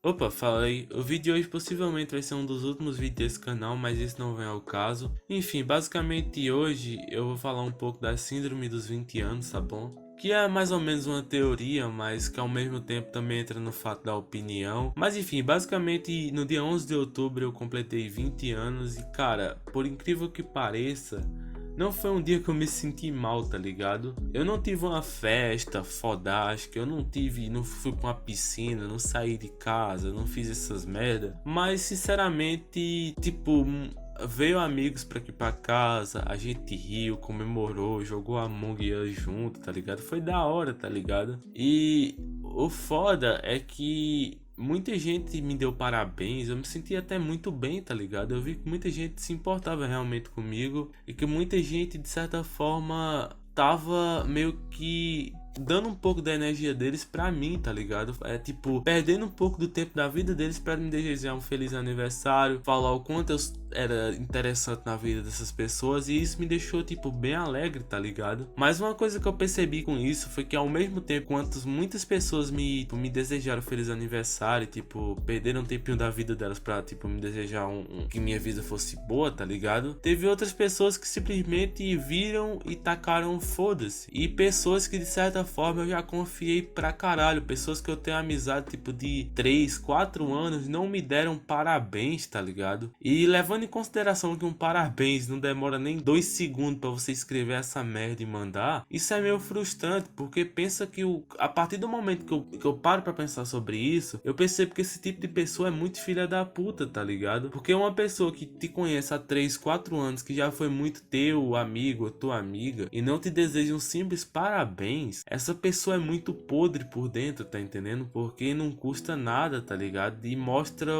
Opa, falei. O vídeo de hoje possivelmente vai ser um dos últimos vídeos desse canal, mas isso não vem ao caso. Enfim, basicamente hoje eu vou falar um pouco da síndrome dos 20 anos, tá bom? Que é mais ou menos uma teoria, mas que ao mesmo tempo também entra no fato da opinião. Mas enfim, basicamente no dia 11 de outubro eu completei 20 anos e cara, por incrível que pareça, não foi um dia que eu me senti mal, tá ligado? Eu não tive uma festa fodástica, eu não fui pra uma piscina, não saí de casa, não fiz essas merda. Mas sinceramente, tipo, veio amigos pra aqui pra casa, a gente riu, comemorou, jogou Among Us junto, tá ligado? Foi da hora, tá ligado? E o foda é que muita gente me deu parabéns, eu me senti até muito bem, tá ligado? Eu vi que muita gente se importava realmente comigo e que muita gente, de certa forma, tava meio que dando um pouco da energia deles pra mim, tá ligado? É tipo, perdendo um pouco do tempo da vida deles pra me desejar um feliz aniversário, falar o quanto eu era interessante na vida dessas pessoas e isso me deixou, tipo, bem alegre, tá ligado? Mas uma coisa que eu percebi com isso foi que ao mesmo tempo quanto muitas pessoas me desejaram feliz aniversário, tipo, perderam um tempinho da vida delas pra, tipo, me desejar que minha vida fosse boa, tá ligado? Teve outras pessoas que simplesmente viram e tacaram foda-se. E pessoas que de certa forma eu já confiei pra caralho. Pessoas que eu tenho amizade tipo de 3 4 anos não me deram parabéns, tá ligado? E levando em consideração que um parabéns não demora nem 2 segundos pra você escrever essa merda e mandar, isso é meio frustrante, porque pensa que a partir do momento que eu paro pra pensar sobre isso, eu percebo que esse tipo de pessoa é muito filha da puta, tá ligado? Porque uma pessoa que te conhece há 3 4 anos, que já foi muito teu amigo ou tua amiga, e não te deseja um simples parabéns, essa pessoa é muito podre por dentro, tá entendendo? Porque não custa nada, tá ligado? E mostra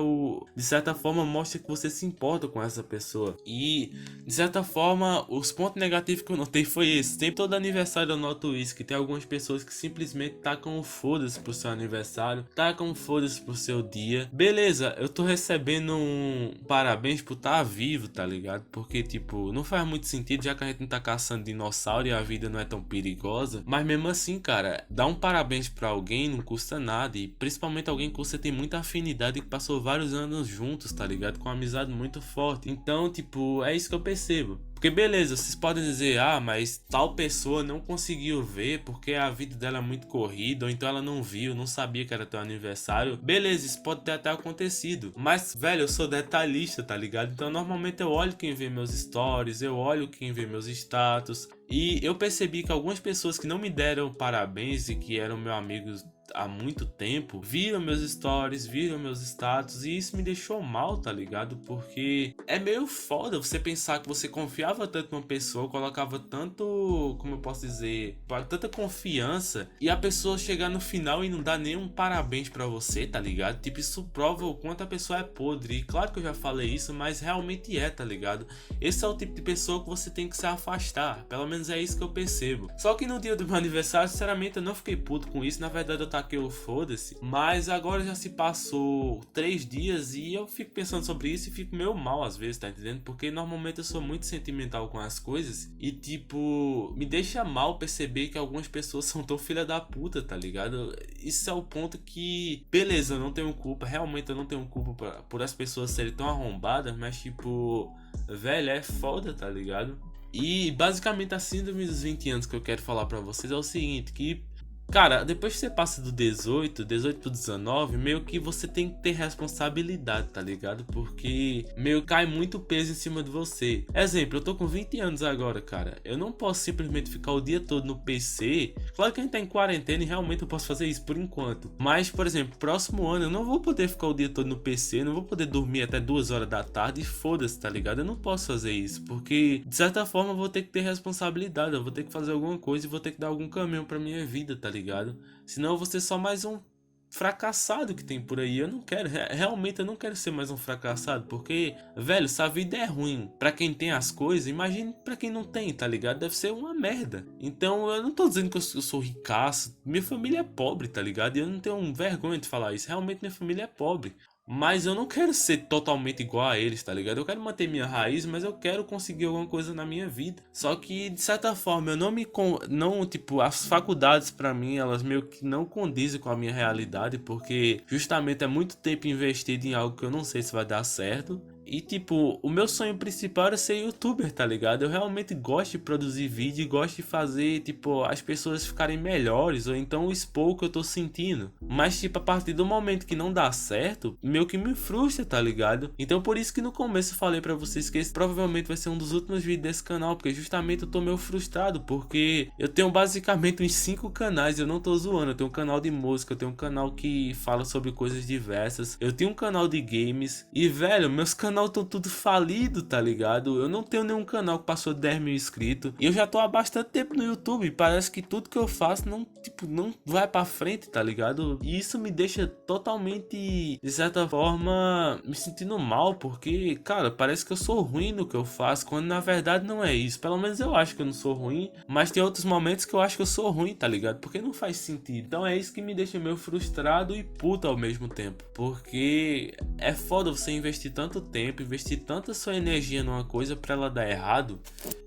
de certa forma, mostra que você se importa com essa pessoa. E, de certa forma, os pontos negativos que eu notei foi esse. Sempre todo aniversário eu noto isso, que tem algumas pessoas que simplesmente tacam foda-se pro seu aniversário, tacam foda-se pro seu dia. Beleza, eu tô recebendo um parabéns por estar vivo, tá ligado? Porque, tipo, não faz muito sentido, já que a gente não tá caçando dinossauro e a vida não é tão perigosa. Mas mesmo assim, cara, dar um parabéns pra alguém não custa nada. E principalmente alguém que você tem muita afinidade e que passou vários anos juntos, tá ligado? Com uma amizade muito forte. Então, tipo, é isso que eu percebo. Porque beleza, vocês podem dizer, ah, mas tal pessoa não conseguiu ver porque a vida dela é muito corrida, ou então ela não viu, não sabia que era teu aniversário. Beleza, isso pode ter até acontecido. Mas, velho, eu sou detalhista, tá ligado? Então normalmente eu olho quem vê meus stories, eu olho quem vê meus status. E eu percebi que algumas pessoas que não me deram parabéns e que eram meus amigos há muito tempo, viram meus stories, viram meus status e isso me deixou mal, tá ligado? Porque é meio foda você pensar que você confiava tanto numa pessoa, colocava tanto, como eu posso dizer, tanta confiança e a pessoa chegar no final e não dar nenhum parabéns pra você, tá ligado? Tipo, isso prova o quanto a pessoa é podre. E claro que eu já falei isso, mas realmente é, tá ligado? Esse é o tipo de pessoa que você tem que se afastar, pelo menos é isso que eu percebo. Só que no dia do meu aniversário, sinceramente, eu não fiquei puto com isso, na verdade eu taquei o foda-se, mas agora já se passou 3 dias e eu fico pensando sobre isso e fico meio mal às vezes, tá entendendo? Porque normalmente eu sou muito sentimental com as coisas e tipo, me deixa mal perceber que algumas pessoas são tão filha da puta, tá ligado? Isso é o ponto que, beleza, eu não tenho culpa, realmente eu não tenho culpa por as pessoas serem tão arrombadas, mas tipo, velho, é foda, tá ligado? E basicamente a síndrome dos 20 anos que eu quero falar pra vocês é o seguinte, que cara, depois que você passa do 18 pro 19, meio que você tem que ter responsabilidade, tá ligado? Porque meio que cai muito peso em cima de você. Exemplo, eu tô com 20 anos agora, cara. Eu não posso simplesmente ficar o dia todo no PC. Claro que a gente tá em quarentena e realmente eu posso fazer isso por enquanto. Mas, por exemplo, próximo ano eu não vou poder ficar o dia todo no PC, não vou poder dormir até 2 horas da tarde e foda-se, tá ligado? Eu não posso fazer isso, porque de certa forma eu vou ter que ter responsabilidade, eu vou ter que fazer alguma coisa e vou ter que dar algum caminho pra minha vida, tá ligado? Senão eu vou ser só mais um fracassado que tem por aí. Eu não quero, realmente eu não quero ser mais um fracassado, porque, velho, se a vida é ruim pra quem tem as coisas, imagine pra quem não tem, tá ligado? Deve ser uma merda. Então eu não tô dizendo que eu sou ricaço, minha família é pobre, tá ligado? E eu não tenho vergonha de falar isso, realmente minha família é pobre. Mas eu não quero ser totalmente igual a eles, tá ligado? Eu quero manter minha raiz, mas eu quero conseguir alguma coisa na minha vida. Só que, de certa forma, eu não me... Não, tipo, as faculdades pra mim, elas meio que não condizem com a minha realidade, porque justamente é muito tempo investido em algo que eu não sei se vai dar certo. E tipo, o meu sonho principal era ser youtuber, tá ligado? Eu realmente gosto de produzir vídeo e gosto de fazer, tipo, as pessoas ficarem melhores ou então expor o que eu tô sentindo. Mas tipo, a partir do momento que não dá certo, meio que me frustra, tá ligado? Então por isso que no começo eu falei pra vocês que esse provavelmente vai ser um dos últimos vídeos desse canal, porque justamente eu tô meio frustrado, porque eu tenho basicamente uns 5 canais, eu não tô zoando. Eu tenho um canal de música, eu tenho um canal que fala sobre coisas diversas, eu tenho um canal de games e, velho, meus canais estão tudo falido, tá ligado? Eu não tenho nenhum canal que passou de 10 mil inscritos. E eu já tô há bastante tempo no YouTube. Parece que tudo que eu faço não, tipo, não vai pra frente, tá ligado? E isso me deixa totalmente, de certa forma, me sentindo mal. Porque, cara, parece que eu sou ruim no que eu faço, quando na verdade não é isso. Pelo menos eu acho que eu não sou ruim. Mas tem outros momentos que eu acho que eu sou ruim, tá ligado? Porque não faz sentido. Então é isso que me deixa meio frustrado e puto ao mesmo tempo. Porque é foda você investir tanto tempo, investir tanta sua energia numa coisa pra ela dar errado.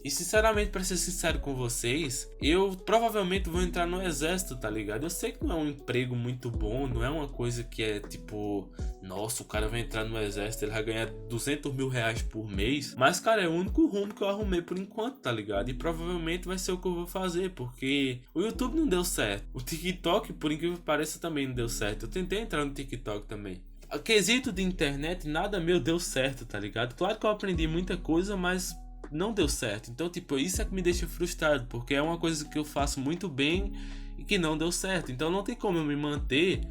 E sinceramente, pra ser sincero com vocês, eu provavelmente vou entrar no exército, tá ligado? Eu sei que não é um emprego muito bom, não é uma coisa que é tipo, nossa, o cara vai entrar no exército, ele vai ganhar 200 mil reais por mês. Mas, cara, é o único rumo que eu arrumei por enquanto, tá ligado? E provavelmente vai ser o que eu vou fazer, porque o YouTube não deu certo. O TikTok, por incrível que pareça, também não deu certo. Eu tentei entrar no TikTok também. A quesito de internet, nada meu deu certo, tá ligado? Claro que eu aprendi muita coisa, mas não deu certo. Então, tipo, isso é que me deixa frustrado, porque é uma coisa que eu faço muito bem e que não deu certo. Então não tem como eu me manter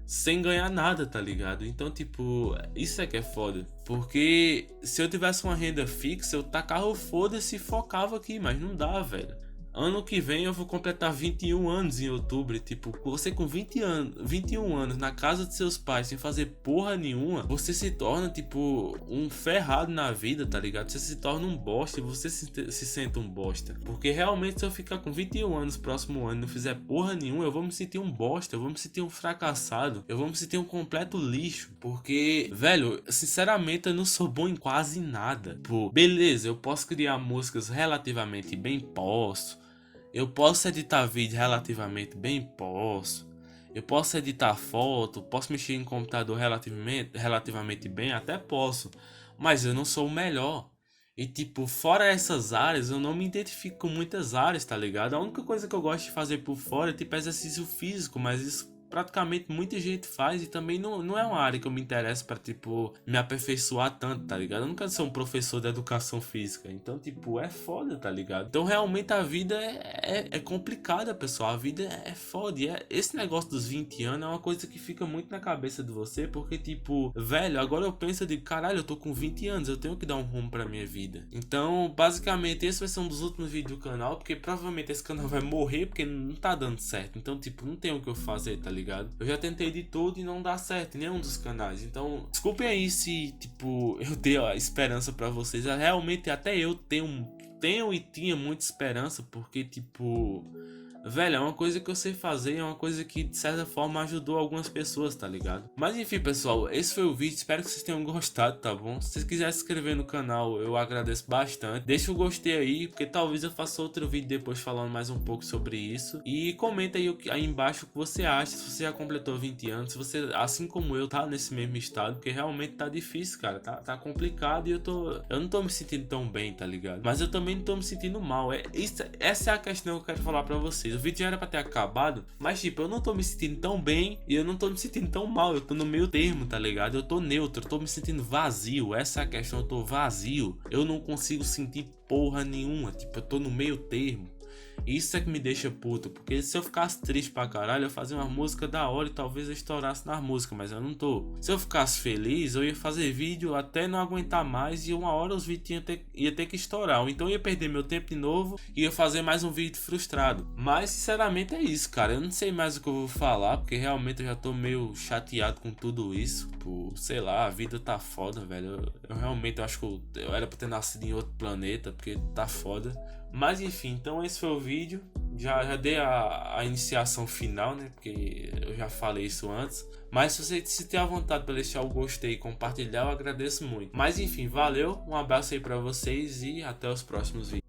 sem ganhar nada, tá ligado? Então, tipo, isso é que é foda. Porque se eu tivesse uma renda fixa, eu tacava o foda-se e focava aqui, mas não dá, velho. Ano que vem eu vou completar 21 anos em outubro. E, tipo, você com 21 anos na casa de seus pais sem fazer porra nenhuma, você se torna, tipo, um ferrado na vida, tá ligado? Você se torna um bosta e você se sente um bosta. Porque realmente, se eu ficar com 21 anos próximo ano e não fizer porra nenhuma, eu vou me sentir um bosta, eu vou me sentir um fracassado, eu vou me sentir um completo lixo. Porque, velho, sinceramente, eu não sou bom em quase nada. Pô, beleza, eu posso criar músicas relativamente bem, eu posso editar vídeo relativamente bem, posso. Eu posso editar foto, posso mexer em computador relativamente bem, até posso. Mas eu não sou o melhor. E tipo, fora essas áreas, eu não me identifico com muitas áreas, tá ligado? A única coisa que eu gosto de fazer por fora é tipo exercício físico, mas isso praticamente muita gente faz e também não é uma área que eu me interesso pra, tipo, me aperfeiçoar tanto, tá ligado? Eu não quero ser um professor de educação física, então, tipo, é foda, tá ligado? Então, realmente, a vida é complicada, pessoal, a vida é foda, e esse negócio dos 20 anos é uma coisa que fica muito na cabeça de você, porque, tipo, velho, agora eu penso de, caralho, eu tô com 20 anos, eu tenho que dar um rumo pra minha vida. Então, basicamente, esse vai ser um dos últimos vídeos do canal, porque provavelmente esse canal vai morrer, porque não tá dando certo, então, tipo, não tem o que eu fazer, tá ligado? Eu já tentei de tudo e não dá certo em nenhum dos canais. Então, desculpem aí se, tipo, eu dei a esperança pra vocês. Realmente, até eu tenho e tinha muita esperança, porque, tipo, velho, é uma coisa que eu sei fazer, é uma coisa que de certa forma ajudou algumas pessoas, tá ligado? Mas enfim, pessoal, esse foi o vídeo, espero que vocês tenham gostado, tá bom? Se vocês quiserem se inscrever no canal, eu agradeço bastante. Deixa o gostei aí, porque talvez eu faça outro vídeo depois falando mais um pouco sobre isso. E comenta aí embaixo o que você acha, se você já completou 20 anos, se você, assim como eu, tá nesse mesmo estado, porque realmente tá difícil, cara, tá complicado e eu não tô me sentindo tão bem, tá ligado? Mas eu também não tô me sentindo mal, essa é a questão que eu quero falar pra vocês. O vídeo já era pra ter acabado, mas tipo, eu não tô me sentindo tão bem e eu não tô me sentindo tão mal. Eu tô no meio termo, tá ligado? Eu tô neutro, eu tô me sentindo vazio. Essa é a questão, eu tô vazio. Eu não consigo sentir porra nenhuma. Tipo, eu tô no meio termo. Isso é que me deixa puto, porque se eu ficasse triste pra caralho, eu fazia uma música da hora e talvez eu estourasse na música, mas eu não tô. Se eu ficasse feliz, eu ia fazer vídeo até não aguentar mais e uma hora os vídeos ia ter que estourar. Ou então eu ia perder meu tempo de novo e ia fazer mais um vídeo frustrado. Mas sinceramente é isso, cara. Eu não sei mais o que eu vou falar, porque realmente eu já tô meio chateado com tudo isso. Por, sei lá, a vida tá foda, velho. Eu realmente acho que eu era pra ter nascido em outro planeta, porque tá foda. Mas enfim, então esse foi o vídeo. Já dei a iniciação final, né? Porque eu já falei isso antes. Mas se tem a vontade para deixar o gostei e compartilhar, eu agradeço muito. Mas enfim, valeu, um abraço aí para vocês e até os próximos vídeos.